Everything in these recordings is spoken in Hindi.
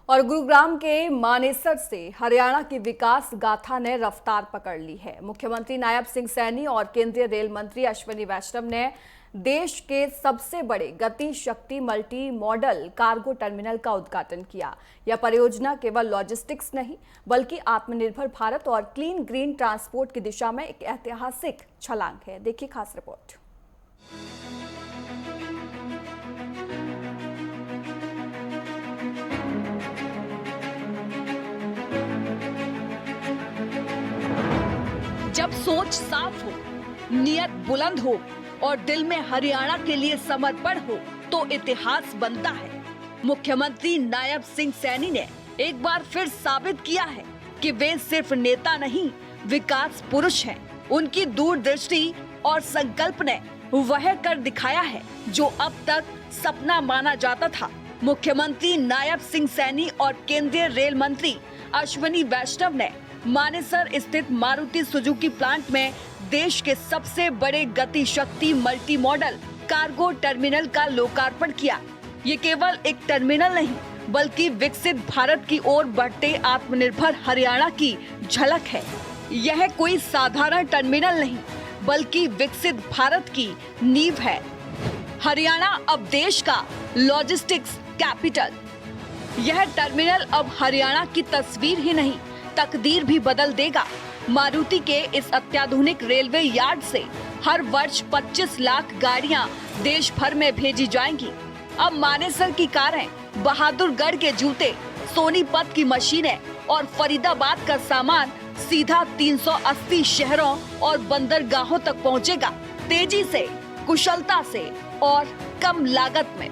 और गुरुग्राम के मानेसर से हरियाणा की विकास गाथा ने रफ्तार पकड़ ली है। मुख्यमंत्री नायब सिंह सैनी और केंद्रीय रेल मंत्री अश्विनी वैष्णव ने देश के सबसे बड़े गति शक्ति मल्टी मॉडल कार्गो टर्मिनल का उद्घाटन किया। यह परियोजना केवल लॉजिस्टिक्स नहीं बल्कि आत्मनिर्भर भारत और क्लीन ग्रीन ट्रांसपोर्ट की दिशा में एक ऐतिहासिक छलांग है। देखिए खास रिपोर्ट। जब सोच साफ हो, नियत बुलंद हो और दिल में हरियाणा के लिए समर्पण हो तो इतिहास बनता है। मुख्यमंत्री नायब सिंह सैनी ने एक बार फिर साबित किया है कि वे सिर्फ नेता नहीं, विकास पुरुष हैं। उनकी दूरदृष्टि और संकल्प ने वह कर दिखाया है जो अब तक सपना माना जाता था। मुख्यमंत्री नायब सिंह सैनी और केंद्रीय रेल मंत्री अश्विनी वैष्णव ने मानेसर स्थित मारुति सुजुकी प्लांट में देश के सबसे बड़े गति शक्ति मल्टी मॉडल कार्गो टर्मिनल का लोकार्पण किया। ये केवल एक टर्मिनल नहीं बल्कि विकसित भारत की ओर बढ़ते आत्मनिर्भर हरियाणा की झलक है। यह कोई साधारण टर्मिनल नहीं बल्कि विकसित भारत की नींव है। हरियाणा अब देश का लॉजिस्टिक्स कैपिटल। यह टर्मिनल अब हरियाणा की तस्वीर ही नहीं तकदीर भी बदल देगा। मारुति के इस अत्याधुनिक रेलवे यार्ड से हर वर्ष 25 लाख गाड़ियां देश भर में भेजी जाएंगी। अब मानेसर की कारें, बहादुरगढ़ के जूते, सोनीपत की मशीनें और फरीदाबाद का सामान सीधा 380 शहरों और बंदरगाहों तक पहुंचेगा, तेजी से, कुशलता से और कम लागत में।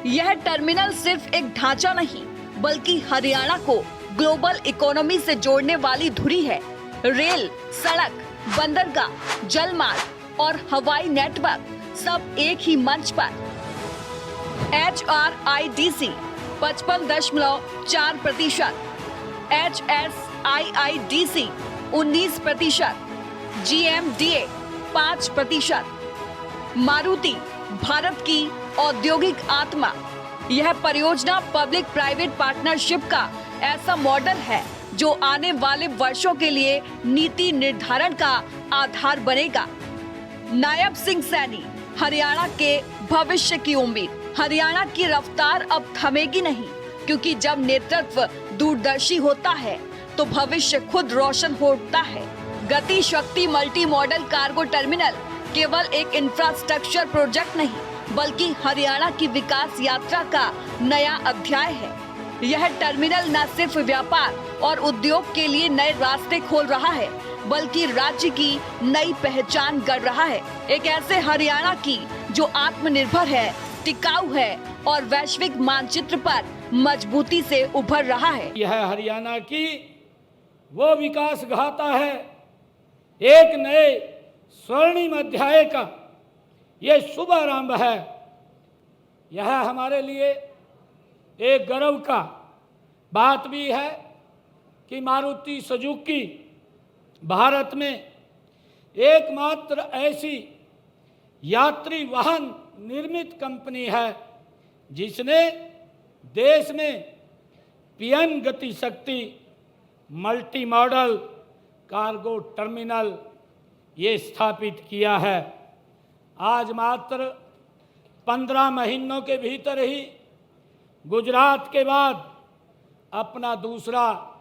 यह टर्मिनल सिर्फ एक ढांचा नहीं बल्कि हरियाणा को ग्लोबल इकोनॉमी से जोड़ने वाली धुरी है। रेल, सड़क, बंदरगाह, जलमार्ग और हवाई नेटवर्क सब एक ही मंच पर। HRIDC 55.4%, HSIIDC 19%, GMDA 5%। Maruti Bharat की औद्योगिक आत्मा। यह परियोजना पब्लिक प्राइवेट पार्टनरशिप का ऐसा मॉडल है जो आने वाले वर्षों के लिए नीति निर्धारण का आधार बनेगा। नायब सिंह सैनी हरियाणा के भविष्य की उम्मीद। हरियाणा की रफ्तार अब थमेगी नहीं, क्योंकि जब नेतृत्व दूरदर्शी होता है तो भविष्य खुद रोशन होता है। गति शक्ति मल्टी मॉडल कार्गो टर्मिनल केवल एक इंफ्रास्ट्रक्चर प्रोजेक्ट नहीं बल्कि हरियाणा की विकास यात्रा का नया अध्याय है। यह टर्मिनल न सिर्फ व्यापार और उद्योग के लिए नए रास्ते खोल रहा है बल्कि राज्य की नई पहचान गढ़ रहा है। एक ऐसे हरियाणा की जो आत्मनिर्भर है, टिकाऊ है और वैश्विक मानचित्र पर मजबूती से उभर रहा है। यह हरियाणा की वो विकास गाथा है, एक नए स्वर्णिम अध्याय का ये शुभ आरंभ है। यह हमारे लिए एक गर्व का बात भी है कि मारुति सुजुकी भारत में एकमात्र ऐसी यात्री वाहन निर्मित कंपनी है जिसने देश में PM गति शक्ति मल्टी मॉडल कार्गो टर्मिनल ये स्थापित किया है। आज मात्र 15 महीनों के भीतर ही गुजरात के बाद अपना दूसरा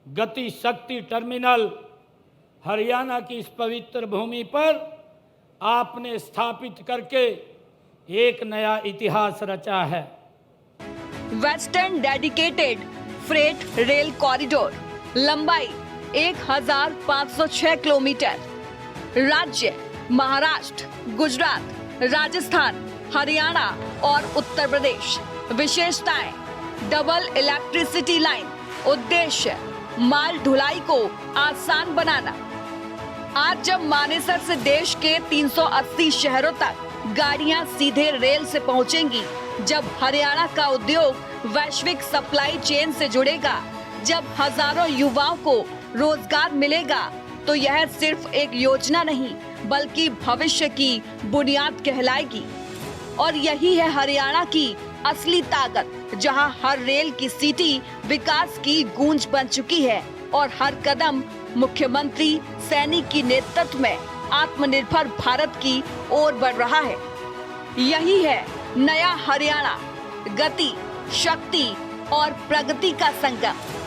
गति शक्ति टर्मिनल हरियाणा की इस पवित्र भूमि पर आपने स्थापित करके एक नया इतिहास रचा है। Western dedicated freight rail corridor, लंबाई 1506 किलोमीटर। राज्य महाराष्ट्र, गुजरात, राजस्थान, हरियाणा और उत्तर प्रदेश। विशेषताएं: डबल इलेक्ट्रिसिटी लाइन। उद्देश्य: माल ढुलाई को आसान बनाना। आज जब मानेसर से देश के 380 शहरों तक गाड़ियां सीधे रेल से पहुंचेंगी, जब हरियाणा का उद्योग वैश्विक सप्लाई चेन से जुड़ेगा, जब हजारों युवाओं को रोजगार मिलेगा, तो यह सिर्फ एक योजना नहीं बल्कि भविष्य की बुनियाद कहलाएगी। और यही है हरियाणा की असली ताकत, जहां हर रेल की सीटी विकास की गूंज बन चुकी है और हर कदम मुख्यमंत्री सैनी की नेतृत्व में आत्मनिर्भर भारत की ओर बढ़ रहा है। यही है नया हरियाणा, गति, शक्ति और प्रगति का संगम।